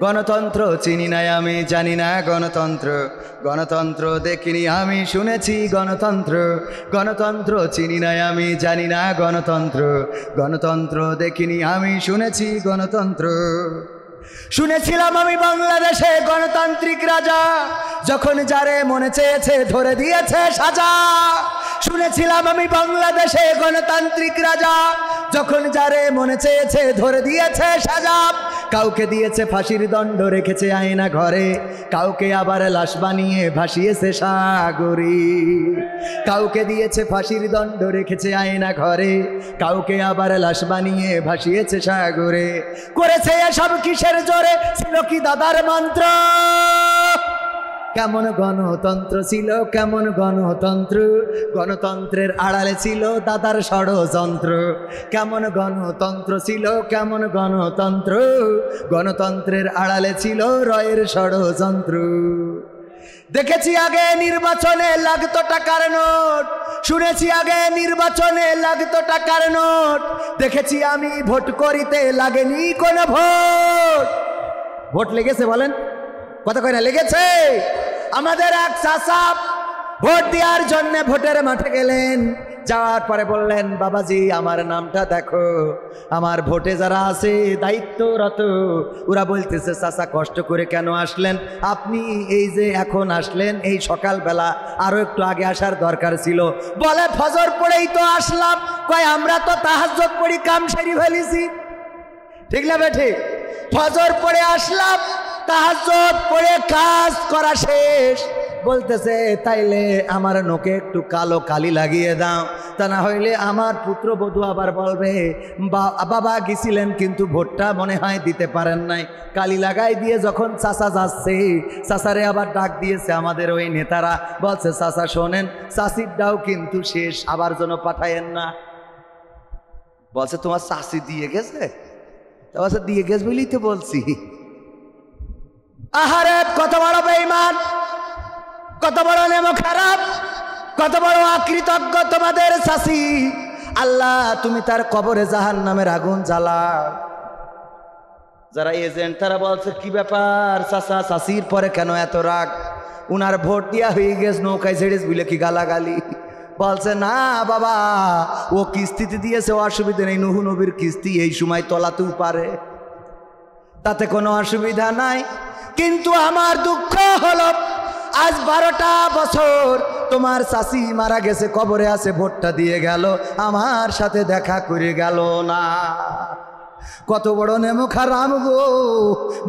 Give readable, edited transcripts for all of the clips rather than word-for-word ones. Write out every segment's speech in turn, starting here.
গণতন্ত্র চিনি নাই আমি, জানি না গণতন্ত্র। গণতন্ত্র দেখিনি আমি, শুনেছি গণতন্ত্র। গণতন্ত্র চিনি নাই আমি, জানি না গণতন্ত্র। গণতন্ত্র দেখিনি আমি, শুনেছি গণতন্ত্র। শুনেছিলাম আমি বাংলাদেশে গণতান্ত্রিক রাজা, যখন যারে মনে চেয়েছে ধরে দিয়েছে সাজা। শুনেছিলাম আমি বাংলাদেশে গণতান্ত্রিক রাজা, যখন যারে মনে চেয়েছে ধরে দিয়েছে সাজা। কাউকে দিয়েছে ফাঁসির দণ্ড, রেখেছে আয়না ঘরে, কাউকে আবার লাশ বানিয়ে ভাসিয়েছে সাগরে। কাউকে দিয়েছে ফাঁসির দণ্ড, রেখেছে আয়না ঘরে, কাউকে আবার লাশ বানিয়ে ভাসিয়েছে সাগরে। করেছে এসব কিসের জোরে, ছিল কি দাদার মন্ত্র? কেমন গণতন্ত্র ছিল, কেমন গণতন্ত্র? গণতন্ত্রের আড়ালে ছিল দাদার ষড়যন্ত্র। কেমন গণতন্ত্র ছিল, কেমন গণতন্ত্র? গণতন্ত্রের আড়ালে ছিল রয়ের ষড়যন্ত্র। দেখেছি আগে নির্বাচনে লাগতো টাকার নোট, শুনেছি আগে নির্বাচনে লাগতো টাকার নোট। দেখেছি আমি ভোট করিতে লাগেনি কোনো ভোট। ভোট লেগেছে বলেন? কথা কয় না লেগেছে? আমাদের এক চাচা ভোট দেওয়ার জন্য ভোটের মাঠে গেলেন, যাওয়ার পরে বললেন, বাবাজি আমার নামটা দেখো। আমার ভোটে যারা আছে দায়িত্বরত, ওরা বলতেছে চাচা কষ্ট করে কেন আসলেন আপনি? এই যে এখন আসলেন, এই সকালবেলা আরো একটু আগে আসার দরকার ছিল। বলে ফজর পড়েই তো আসলাম। কয় আমরা তো তাহাজ্জুদ পড়ি, কাম সেরে ফেলেছি। ঠিক না বেঠে? ফজর পড়ে আসলাম, তাহাজ্জুদ পড়ে কাজ করা শেষ। বলতেছে তাইলে আমার নোকে একটু কালো কালি লাগিয়ে দাও, তা না হইলে আমার পুত্রবধূ আবার বলবে বাবা গেছিলেন কিন্তু ভোটটা মনে হয় দিতে পারেন নাই। কালি লাগাই দিয়ে যখন চাচা যাচ্ছে, চাচারে আবার ডাক দিয়েছে আমাদের ওই নেতারা, বলছে চাচা শোনেন, চাচিরটাও কিন্তু শেষ, আবার যেন পাঠায়েন না। বলছে তোমার চাচি দিয়ে গেছে? বলছে দিয়ে গেছে বলেই তো বলছি। আহারে কত বড় বেঈমান, কত বড় নেমো খারাপ, কত বড় অকৃতজ্ঞ তোমাদের চাচি। আল্লাহ তুমি তার কবরে জাহান্নামের আগুন জ্বালাও। যারা এজেন্ট তারা বলছে কি ব্যাপার চাচা, চাচির পরে কেন এত রাগ? উনার ভোট দিয়া হয়ে গেছে, নৌকায় ছেড়ে বলে কি গালাগালি? বলছে না বাবা, ও কিস্তিতে দিয়েছে, অসুবিধা নেই, নুহু নবীর কিস্তি এই সময় তলাতেও পারে, তাতে কোনো অসুবিধা নাই। কিন্তু আমার দুঃখ হলো আজ 12টা বছর তোমার চাচি মারা গেছে, কবরে আছে, ভোটটা দিয়ে গেল, আমার সাথে দেখা করে গেল না। কত বড় নেমো খারাম গো,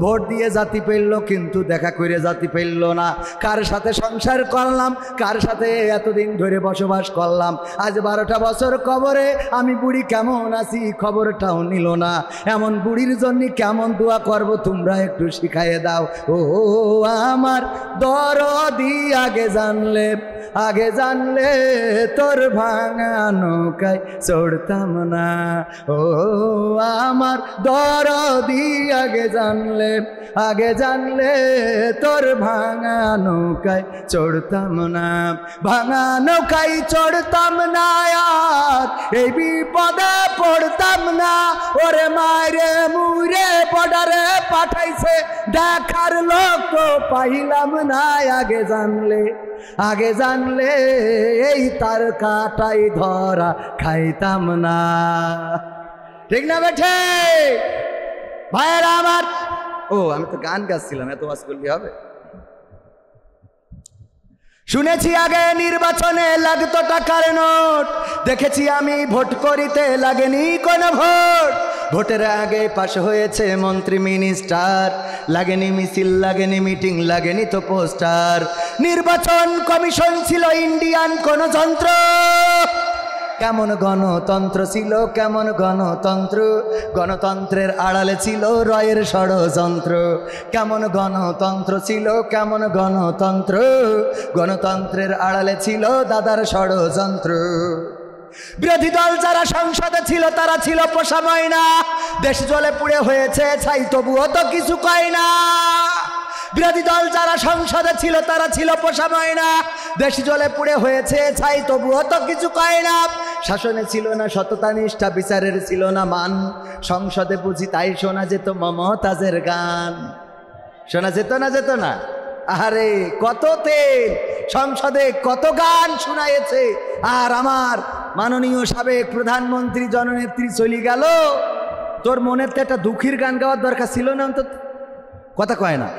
ভোট দিয়ে জাতি পেল কিন্তু দেখা করে জাতি পেল না। কার সাথে সংসার করলাম, কার সাথে এতদিন ধরে বসবাস করলাম, আজ 12টা বছর কবরে, আমি বুড়ি কেমন আছি খবরটাও নিল না। এমন বুড়ির জন্য কেমন দোয়া করব তোমরা একটু শিখাইয়ে দাও। ও আমার দরদি আগে জানলে, আগে জানলে তোর ভাঙা নৌকায় চড়তাম না। ও আমার দরদি আগে জানলে, আগে জানলে তোর ভাঙা নৌকায় চড়তাম না। ভাঙা নৌকায় চড়তাম না, আর এই বিপদে পড়তাম না। ওরে মায়েরে মুরে বর্ডারে পাঠাইছে, দেখার লোক তো পাইলাম না। আগে জানলে, আগে জানলে এই তার কাটাই ধরা খাইতাম না। ঠিক না বেঠে ভাইয়েরা আমার? ও আমি তো গান গাচ্ছিলাম, এত ওয়াজ করলে হবে? শুনেছি আগে নির্বাচনে লাগতো টাকার নোট, দেখেছি আমি ভোট করিতে লাগেনি কোনো ভোট। ভোটের আগে পাশ হয়েছে মন্ত্রী মিনিস্টার, লাগেনি মিছিল, লাগেনি মিটিং, লাগেনি তো পোস্টার। নির্বাচন কমিশন ছিল ইন্ডিয়ান কোন যন্ত্র। কেমন গণতন্ত্র ছিল, কেমন গণতন্ত্র? গণতন্ত্রের আড়ালে ছিল রয়ের ষড়যন্ত্র। কেমন গণতন্ত্র ছিল, কেমন গণতন্ত্র? গণতন্ত্রের আড়ালে ছিল দাদার ষড়যন্ত্র। বিরোধী দল যারা সংসদে ছিল তারা ছিল পোষা ময়না, দেশ জলে পুড়ে হয়েছে ছাই তবুও তো কিছু কয় না। বিরোধী দল যারা সংসদে ছিল তারা ছিল পোষা ময়না, দেশ জলে পুড়ে হয়েছে ছাই তবুও তো কিছু কয় না। শাসনে ছিল না সততা নিষ্ঠা, বিচারের ছিল না মান, সংসদে বুঝি তাই শোনা যেত মমতাজের গান। শোনা যেত না যেত না? আরে কত তেল, সংসদে কত গান শোনায়েছে, আর আমার মাননীয় সাবেক প্রধানমন্ত্রী জননেত্রী চলে গেল, তোর মনের তো একটা দুঃখীর গান গাওয়ার দরকার ছিল না অন্তত? কথা কয় না?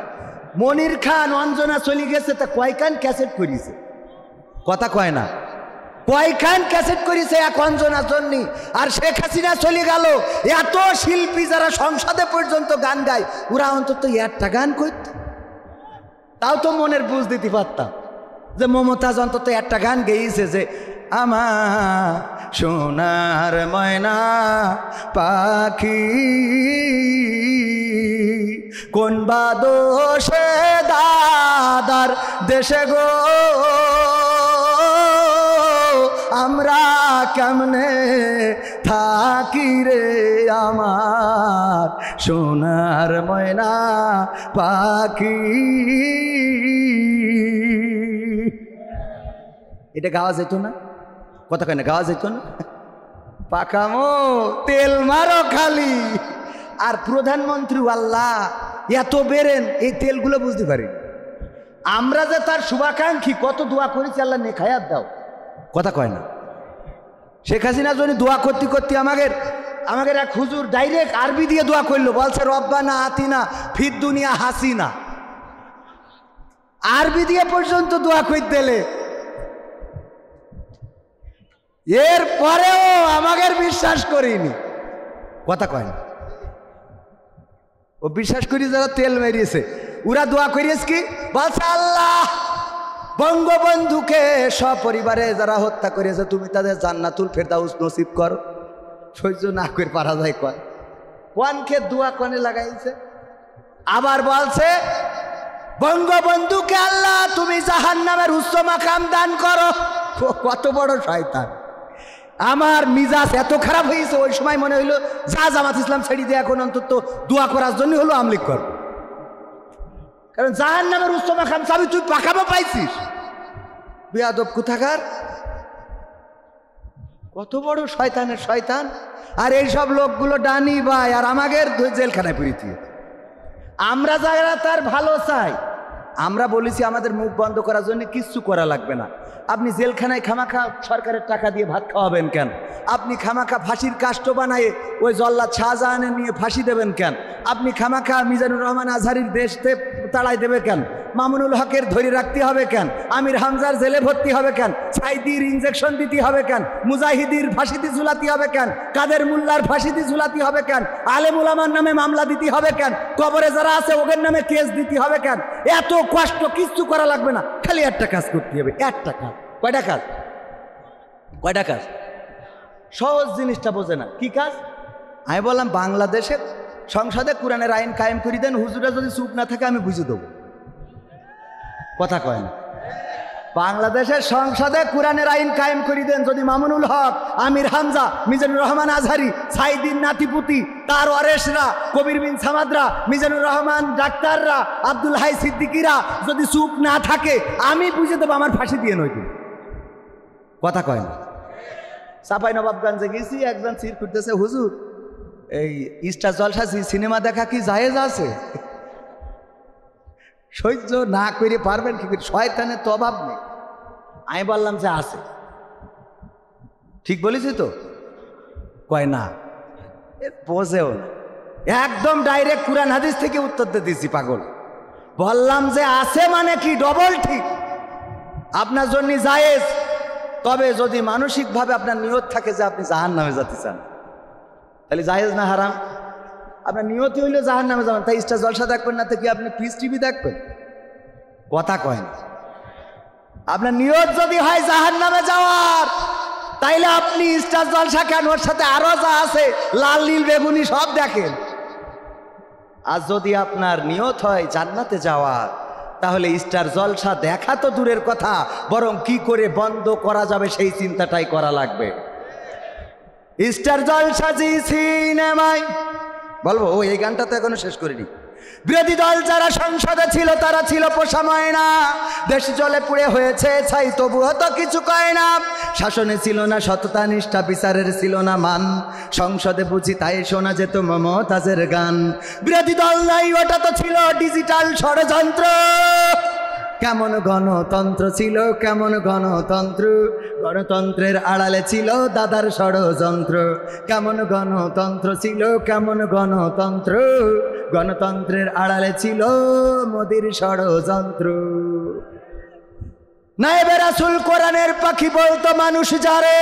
মনির খান অঞ্জনা চলে গেছে, তা কয়খান ক্যাসেট করিছে? কথা কয় না? কয়খান ক্যাসেট করিছে এক অঞ্জনার জন্য। আর শেখ হাসিনা চলে গেল, এত শিল্পী যারা সংসদে পর্যন্ত গান গায়, ওরা অন্তত একটা গান করত, তাও তো মনের বুঝ দিতে পারতাম যে মমতাজ অন্তত একটা গান গেয়েছে যে আমার সোনার ময়না পাখি কোন বাদোষে দাদার দেশে গো আমরা কেমনে থাকি রে আমার সোনার ময়না পাখি। এটা গাওয়া যেত না? কথা কয় না? গাওয়া যেত না? পাকামো তেল মারো খালি। আর প্রধানমন্ত্রী আল্লাহ এত বেরেন, এই তেলগুলো বুঝতে পারি। আমরা যে তার শুভাকাঙ্ক্ষী, কত দোয়া করেছি আল্লাহ নেখায়াত দাও। কথা কয় না? শেখ হাসিনা জন্য দোয়া করতে করতে আমাদের এক হুজুর ডাইরেক্ট আরবি দিয়ে দোয়া করলো, বলছে রব্বানা আতিনা ফিদ দুনিয়া হাসিনা। আরবি দিয়ে পর্যন্ত দোয়া করতে দিলে, এর পরেও আমাদের বিশ্বাস করিনি। কথা কয় না? ও বিশ্বাস করি যারা তেল মেরিয়েছে, ওরা দোয়া করিয়েছে কি? বলছে আল্লাহ বঙ্গবন্ধুকে সপরিবারে যারা হত্যা করেছে, তুমি তাদের জান্নাতুল ফেরদাউস নসিব করো। সহ্য না করে পারা যায় কয়? কোনকে দোয়া কনে লাগাইছে? আবার বলছে বঙ্গবন্ধুকে আল্লাহ তুমি জাহান্নামের উচ্চ মাকাম দান করো। কত বড় শয়তান! আমার মিজাজ এত খারাপ হয়েছে, ওই সময় মনে হইলো যা জামাত ইসলাম ছেড়ে দিয়ে এখন অন্তত দোয়া করার জন্য হলো আমলিক কর, কারণ জাহান্নামের উচ্চ মাকাম চাবি তুই পাকাবো পাইছিস। বেয়াদব কোথাকার! কত বড় শয়তানের শয়তান! আর এইসব লোকগুলো ডানি ভাই, আর আমাদের জেলখানায় পুরিতে। আমরা যারা তার ভালো চাই, আমরা বলেছি আমাদের মুখ বন্ধ করার জন্য কিচ্ছু করা লাগবে না। আপনি জেলখানায় খামাখা সরকারের টাকা দিয়ে ভাত খাওয়াবেন কেন? আপনি খামাখা ফাঁসির কাষ্ট বানায়ে ওই জল্লাদ শাহজাহানের নিয়ে ফাঁসি দেবেন কেন? আপনি খামাখা মিজানুর রহমান আজহারির দেশতে তাড়াই দেবে কেন? মামুনুল হকের ধরে রাখতে হবে কেন? আমির হামজার জেলে ভর্তি হবে কেন? সাইদির ইনজেকশন দিতে হবে কেন? মুজাহিদির ফাঁসিতে ঝুলাতে হবে কেন? কাদের মোল্লার ফাঁসিতে ঝুলাতে হবে কেন? আলেম উলামার নামে মামলা দিতে হবে কেন? কবরে যারা আছে ওদের নামে কেস দিতে হবে কেন? এত কষ্ট কিচ্ছু করা লাগবে না, খালি একটা কাজ করতে হবে। একটা কাজ। কয়টা কাজ? কয়টা কাজ? সহজ জিনিসটা বোঝে না। কি কাজ? আমি বললাম বাংলাদেশের সংসদে কোরআনের আইন কায়েম করে দেন, হুজুরা যদি চুপ না থাকে আমি বুঝে দেবো। কথা কয় না? বাংলাদেশের সংসদে কোরআনের আইন কায়েম করে দেন, যদি মামুনুল হক, আমির হামজা, মিজানুর রহমান আজহারি, সাইদিন নাতিপুতি, তার ওয়ারেসরা, কবির বিন সামাদরা, মিজানুর রহমান ডাক্তাররা, আব্দুল হাই সিদ্দিকিরা যদি চুপ না থাকে আমি বুঝে দেবো, আমার ফাঁসি দিয়ে নইতে। কথা কয় না? চাপাই নবাবগঞ্জে গেছি, একজন চির করতেছে, হুজুর এই স্টার জলসা সিনেমা দেখা কি জায়েজ আছে? সহ্য না করে পারবেন কি? শয়তানের তো অভাব নেই। আমি বললাম যে আছে। ঠিক বলেছি তো? কয় না, বোঝেও না। একদম ডাইরেক্ট কুরআন হাদিস থেকে উত্তর দিয়ে দিচ্ছি পাগল। বললাম যে আছে মানে কি ডবল ঠিক, আপনার জন্য জায়েজ। তবে যদি মানসিকভাবে আপনার নিয়ত থাকে যে আপনি জাহান্নামে যেতে চান, তাহলে জায়েজ না হারাম? আপনার নিয়তি হইলে জাহান্নামে যাবেন, তাই স্টার জলসা দেখবেন না, তো কি আপনি পিস টিভি দেখবেন? কথা কয় না? আপনার নিয়ত যদি হয় জাহান্নামে যাওয়ার, তাইলে আপনি স্টার জলসা কেন, ওর সাথে আরো যা আছে লাল নীল বেগুনি সব দেখেন। আর যদি আপনার নিয়ত হয় জান্নাতে যাওয়ার, তাহলে স্টার জলসা দেখা তো দূরের কথা, বরং কি করে বন্ধ করা যাবে সেই চিন্তাটাই করা লাগবে। স্টার জলসা জি সিনেমায় বলবো, ও এই গানটা তো এখনো শেষ করিনি। বিরোধী দল যারা সংসদে ছিল তারা ছিল পোষা ময়না, দেশ জলে পুড়ে হয়েছে ছাই তবুও তো কিছু কয় না। শাসনে ছিল না সততা নিষ্ঠা, বিচারের ছিল না মান, সংসদে বুঝি তাই শোনা যেত মমতাজের গান। বিরোধী দল নাই, ওটা তো ছিল ডিজিটাল ষড়যন্ত্র। কেমন গণতন্ত্র ছিল, কেমন গণতন্ত্র, গণতন্ত্রের আড়ালে ছিল দাদার ষড়যন্ত্র। কেমন গণতন্ত্র ছিল, কেমন গণতন্ত্র, গণতন্ত্রের আড়ালে ছিল মোদির ষড়যন্ত্র। নায়েবে রাসূল কোরআনের পাখি বলতো মানুষ যারে,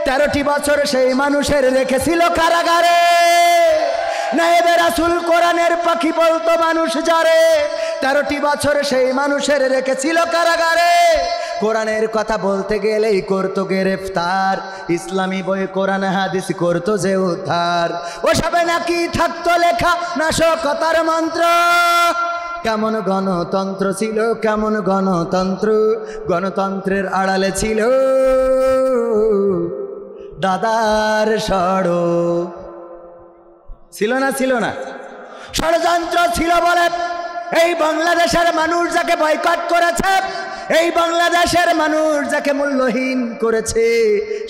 13টি বছর সেই মানুষের রেখেছিল কারাগারে। নায়েবে রাসূল কোরআনের পাখি বলতো মানুষ যারে, 13টি বছর সেই মানুষের রেখেছিল কারাগারে। কোরআনের কথা বলতে গেলেই করতো গ্রেফতার, ইসলামী বই কোরআন হাদিস করতো যে উদ্ধার। ওসবে নাকি থাকতো লেখা নাশকতার মন্ত্র। কেমন গণতন্ত্র ছিল, কেমন গণতন্ত্র, গণতন্ত্রের আড়ালে ছিল দাদার ষড় ছিল না, ছিল না ষড়যন্ত্র ছিল বলে এই বাংলাদেশের মানুষ যাকে বয়কট করেছে, এই বাংলাদেশের মানুষ যাকে মূল্যহীন করেছে,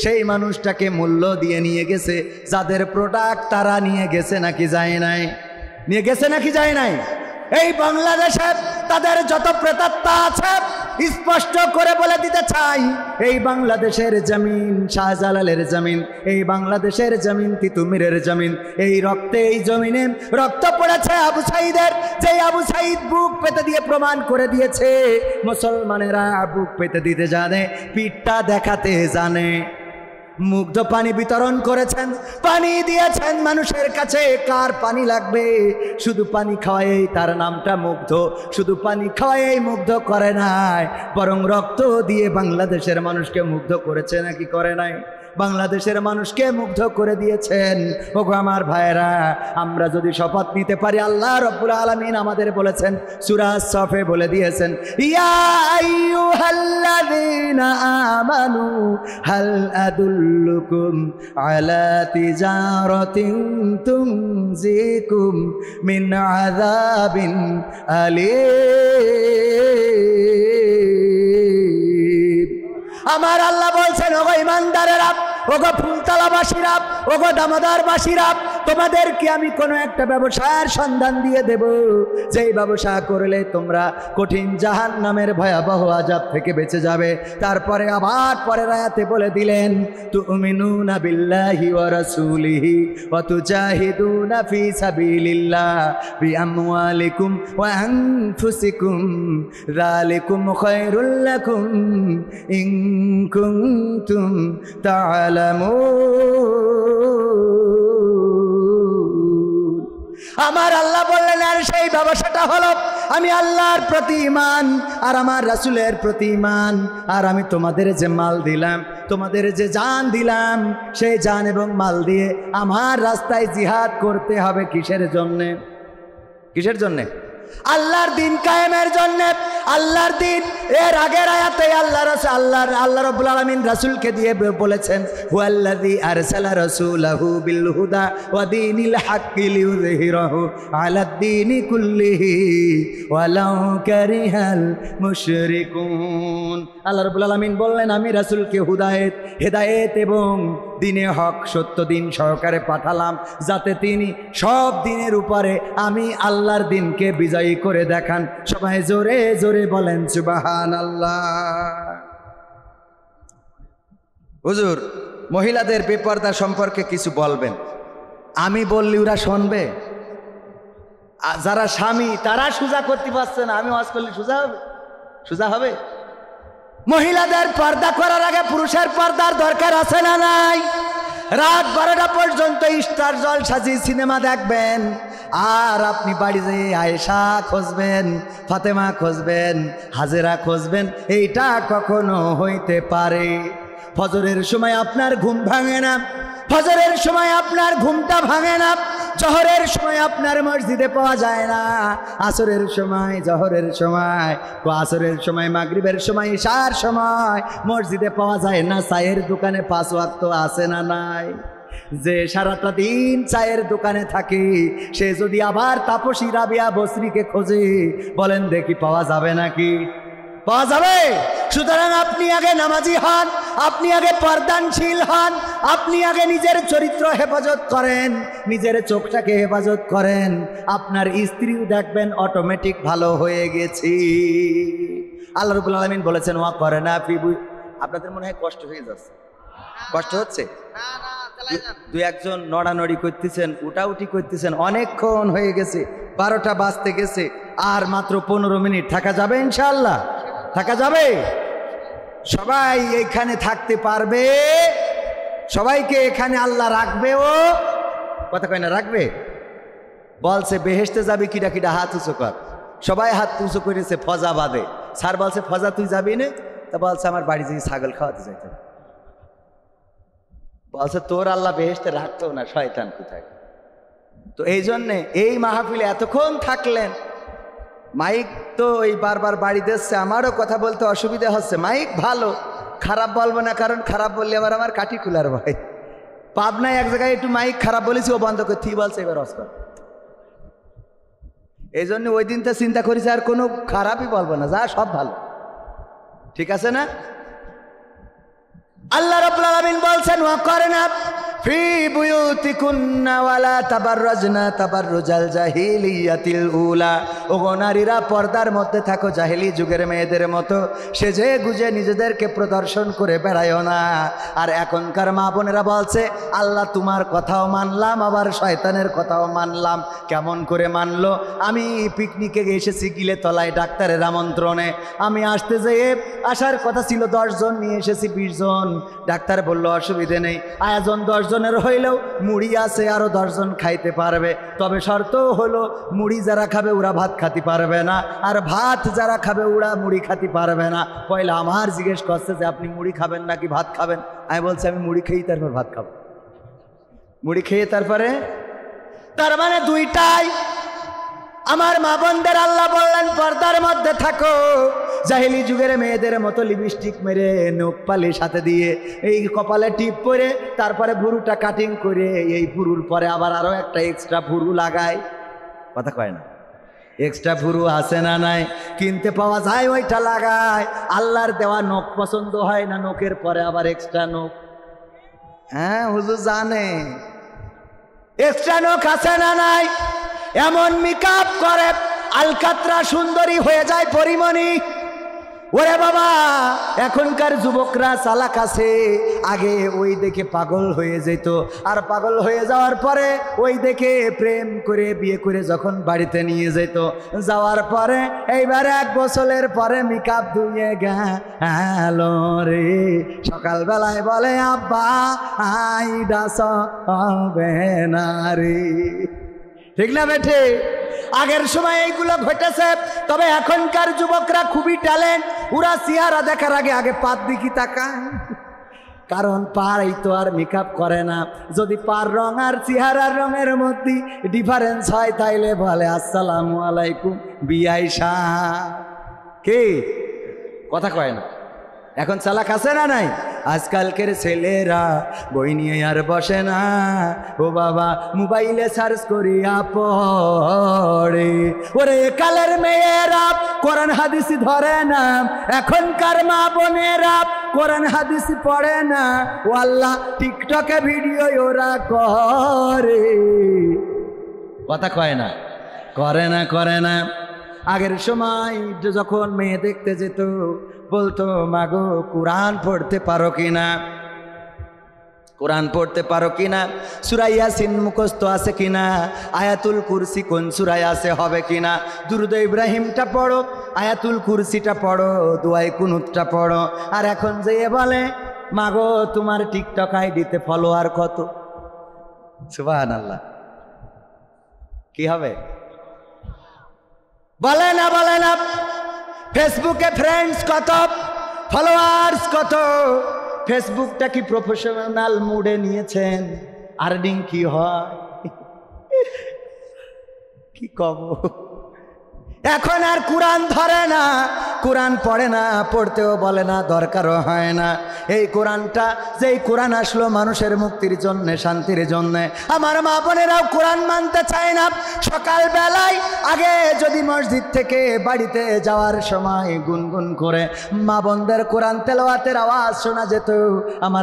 সেই মানুষটাকে মূল্য দিয়ে নিয়ে গেছে যাদের প্রোডাক্ট, তারা নিয়ে গেছে নাকি যায় নাই, নিয়ে গেছে নাকি যায় নাই। এই বাংলাদেশে তাদের যত প্রেতাত্মা আছে স্পষ্ট করে বলে দিতে চাই, এই বাংলাদেশের জমিন শাহজালালের জমিন, এই বাংলাদেশের জমিন তিতুমিরের জমিন, এই রক্তে এই জমিনে রক্ত পড়েছে আবু সাঈদের, যে আবু সাঈদ বুক পেতে দিয়ে প্রমাণ করে দিয়েছে মুসলমানেরা বুক পেতে দিতে জানে, পিঠটা দেখাতে জানে। মুগ্ধ পানি বিতরণ করেছেন, পানি দিয়েছেন মানুষের কাছে। কার পানি লাগবে, শুধু পানি খাওয়াই তার নামটা মুগ্ধ, শুধু পানি খাওয়াই মুগ্ধ করে নাই, বরং রক্ত দিয়ে বাংলাদেশের মানুষকে মুগ্ধ করেছে নাকি করে নাই? বাংলাদেশের মানুষকে মুগ্ধ করে দিয়েছেন। ওগো আমার ভাইরা, আমরা যদি শপথ নিতে পারি, আল্লাহ রাব্বুল আলামিন আমাদের বলেছেন, সূরা সফে বলে দিয়েছেন, ইয়া আইয়ুহাল্লাযীনা আমানু হাল আদুল্লুকুম আলা তিজারাতিন তুনজিকুম মিন আযাবিন আলীম। আমার আল্লাহ বলছেন, ওগো ইমানদারেরা, ওগো ফুলতলাবাসীরা, ওগো দামোদরবাসীরা, তোমাদেরকে আমি কোনো একটা ব্যবসার সন্ধান দিয়ে দেব, যেই ব্যবসা করলে তোমরা কঠিন জাহান্নামের ভয়াবহ আযাব থেকে বেঁচে যাবে। তারপরে আবার পরের আয়াতে বলে দিলেন, তুমিনুনা বিল্লাহি ওয়া রাসূলিহি ওয়া তুজাহিদুনা ফি সাবিলিল্লাহ বিআমওয়ালিকুম ওয়া আনফুসিকুম যালিকুম খায়রুল লাকুম ইন কুনতুম তা'লামুন। আমার আল্লাহ বললেন, আর সেই ব্যবসাটা হলো আমি আল্লাহর প্রতি ঈমান আর আমার রাসূলের প্রতি ঈমান। আর আমি তোমাদের যে মাল দিলাম, তোমাদের যে জান দিলাম, সেই জান এবং মাল দিয়ে আমার রাস্তায় জিহাদ করতে হবে। কিসের জন্যে? কিসের জন্যে? আল্লাহর দিন কায়েমের জন্য। আল্লাহর দিন, এর আগের আয়াতে আল্লাহ রাব্বুল আলামিন রাসূলকে দিয়ে বলেছেন, হুয়াল্লাযী আরসালা রাসূলাহু বিল হুদা ওয়া দীনিল হাক্কি লিইয়ুযহিরাহু আলাদ দীনি কুল্লিহি ওয়ালাউ কারিহাল মুশরিকুন। আল্লাহ রাব্বুল আলামিন বললেন, আমি রাসূলকে হেদায়েত এবং দিনে হক সত্য দিন সহকারে পাঠালাম, যাতে তিনি সব দিনের উপরে আমি আল্লাহর দিনকে বিজয়ী করে দেখান। সবাই জোরে জোরে বলেন সুবহানাল্লাহ। হুজুর, মহিলাদের বেপরদা সম্পর্কে কিছু বলবেন। আমি বললি ওরা শুনবে? যারা স্বামী তারা সোজা করতে পারছে না, আমি ওয়াজ করলে সোজা হবে? সোজা হবে? মহিলাদের পর্দা করার আগে পুরুষের পর্দার দরকার আছে না নাই? রাত 12টা পর্যন্ত স্টার জলসা জি সিনেমা দেখবেন, আর আপনি বাড়ি যেয়ে আয়েশা খুঁজবেন, ফাতেমা খুঁজবেন, হাজেরা খুঁজবেন, এইটা কখনো হইতে পারে? ফজরের সময় আপনার ঘুম ভাঙে না, ফজরের সময় আপনার ঘুমটা ভাঙে না, জহরের সময় আপনার মসজিদে পাওয়া যায় না, আসরের সময়, জহরের সময়, আসরের সময়, মাগরিবের সময়, ইশার সময় মসজিদে পাওয়া যায় না, চায়ের দোকানে 5 ওয়াক্ত আছে না নাই? যে সারাটা দিন চায়ের দোকানে থাকে সে যদি আবার তাপসী রাবিয়া বসরিকে খোঁজে, বলেন দেখি পাওয়া যাবে নাকি? পাওয়া যাবে? সুতরাং আপনি আগে নামাজি হন, আপনি আগে পর্দানশীল হন, আপনি আগে নিজের চরিত্র হেফাজত করেন, নিজের চোখটাকে হেফাজত করেন, আপনার স্ত্রীও দেখবেন অটোমেটিক ভালো হয়ে গেছি। আল্লাহ রাব্বুল আলামিন বলেছেন ওয়া করনা ফি বুই। আপনাদের মনে হয় কষ্ট হয়ে যাচ্ছে? কষ্ট হচ্ছে? দুই একজন নড়ানড়ি করতেছেন, উঠাউঠি করতেছেন, অনেকক্ষণ হয়ে গেছে, 12টা বাজতে গেছে, আর মাত্র 15 মিনিট থাকা যাবে ইনশাআল্লাহ? থাকা যাবে? সবাই এইখানে থাকতে পারবে? সবাইকে এখানে আল্লাহ রাখবে? ও কথা কয় না, রাখবে? বলছে বেহেশতে যাবি, কিডা কিডা হাত উঁচু কর। সবাই হাত উঁচু করেছে ফজা বাদে। স্যার বলছে ফজা তুই যাবি না? তা বলছে আমার বাড়ি যেয়ে ছাগল খাওয়াতে যাইতে। বলছে তোর আল্লাহ বেহেশতে রাখতো না, শয়তান কোথায়। তো এই জন্যে এই মাহফিলে এতক্ষণ থাকলেন। মাইক তো ওই বারবার বাড়ি দিচ্ছে, আমারও কথা বলতে অসুবিধা হচ্ছে। মাইক ভালো, খারাপ বলবো না, কারণ খারাপ বললে আবার আমার কাঠি খুলার ভয়। পাবনায় এক জায়গায় একটু মাইক খারাপ বলেছি, ও বন্ধ করে থি বলছে এবার অস্কার। এই জন্য ওই দিনটা চিন্তা করেছি আর কোনো খারাপই বলবো না, যা সব ভালো। ঠিক আছে না? আল্লাহ রাব্বুল আলামিন বলছেন ওয়া করনা ফি বুয়ুতিকুন্না ওয়ালা তাবাররাজনা তাবাররুজাল জাহিলিয়াতিল উলা। ওগো নারীরা পর্দার মধ্যে থাকো, জাহেলি যুগের মেয়েদের মতো সেজে গুজে নিজেদেরকে প্রদর্শন করে বেড়ায়ও না। আর এখনকার মা বোনেরা বলছে আল্লাহ তোমার কথাও মানলাম আবার শয়তানের কথাও মানলাম। কেমন করে মানলো? আমি পিকনিকে এসেছি গিলে তলায় ডাক্তারের আমন্ত্রণে, আমি আসতে যেয়ে আসার কথা ছিল 10 জন, নিয়ে এসেছি 20 জন। ডাক্তার বলল অসুবিধে নেই, আয়োজন 10 জনের হইলেও মুড়ি আছে, আরো 10 জন খাইতে পারবে, তবে শর্ত হলো মুড়ি যারা খাবে ওরা ভাত খাতে পারবে না, আর ভাত যারা খাবে ওরা মুড়ি খাতে পারবে না। পয়লা আমার জিজ্ঞেস করছে যে আপনি মুড়ি খাবেন নাকি ভাত খাবেন? আমি বলছি আমি মুড়ি খেয়েই তারপর ভাত খাবো। মুড়ি খেয়ে তারপরে, তার মানে দুইটাই। আমার মা বোনদের আল্লাহ বললেন পর্দার মধ্যে থাকো, জাহেলি যুগের মেয়েদের মতো লিপস্টিক মেরে নখ পালিশ হাতে দিয়ে এই কপালে টিপ পরে তারপরে ভুরুটা কাটিং করে এই ভুরুর পরে আবার আরো একটা এক্সট্রা ভুরু লাগায়। কথা কয় না? এক্সট্রা ভুরু আছে না নাই? কিনতে পাওয়া যায়, ওইটা লাগায়। আল্লাহর দেওয়া নখ পছন্দ হয় না, নখের পরে আবার এক্সট্রা নখ। হ্যাঁ হুজুর জানে এক্সট্রা নখ আছে না নাই? এমন মেকআপ করে আলকাতরা সুন্দরী হয়ে যায় পরিমণি। ওরে বাবা, এখনকার যুবকরা চালাক আছে, আগে ওই দেখে পাগল হয়ে যেত, আর পাগল হয়ে যাওয়ার পরে ওই দেখে প্রেম করে বিয়ে করে যখন বাড়িতে নিয়ে যেত, যাওয়ার পরে এইবার 1 বছরের পরে মেকআপ ধুয়ে গেল রে, সকালবেলায় বলে আব্বা আইডাস হবে না রে। ঠিক না বেঠে? আগের সময় এইগুলো ঘটেছে, তবে এখনকার যুবকরা খুবই ট্যালেন্ট। ওরা চেহারা দেখার আগে আগে পার দিকে তাকায়, কারণ পার এই তো আর মেকআপ করে না। যদি পার রং আর চেহারার রঙের মধ্যে ডিফারেন্স হয় তাইলে বলে আসসালামু আলাইকুম বিআইশা। কে কথা কয় না? এখন চালাক আছে না নাই? আজকালকের ছেলেরা বই নিয়ে আর বসে না, ও বাবা মোবাইলে সার্চ করিয়া পড়ে। ওরে কালের মেয়েরা কোরআন হাদিস ধরে না, এখনকার মা বোনেরা কোরআন হাদিস পড়ে না, ও আল্লাহ টিকটকে ভিডিও ওরা করে। কথা কয় না? করে না, করে না। আগের সময় যখন মেয়ে দেখতে যেত বলতো মাগো কোরআন পড়তে পারো কিনা, কোরআন পড়তে পারো কিনা, সূরা ইয়াসিন মুখস্থ আছে কিনা, আয়াতুল কুরসি কোন সূরায় আছে হবে কিনা, দুরূদ ইব্রাহিমটা পড়ো, আয়াতুল কুরসিটা পড়ো, দুআয়ে কুনুতটা পড়ো। আর এখন যে বলে মাগো তোমার টিকটক আইডিতে ফলোয়ার কত? সুবহানাল্লাহ। কি হবে? বলে না, বলে না। ফেসবুকে ফ্রেন্ডস কত, ফলোয়ার্স কত? ফেসবুকটা কি প্রফেশনাল মুডে নিয়েছেন? আর্নিং কি হয় কি কব? এখন আর কোরআন ধরে না, কোরআন পড়ে না, পড়তেও বলে না, দরকারও হয় না। এই কোরআনটা, যেই কোরআন আসলো মানুষের মুক্তির জন্য, শান্তির জন্য, আমার মা বোনেরাও কোরআন মানতে চায় না। সকালবেলায় আগে যদি মসজিদ থেকে বাড়িতে যাওয়ার সময় গুনগুন করে মা বোনদের কোরআন তেলাওয়াতের আওয়াজ শোনা যেত, আমার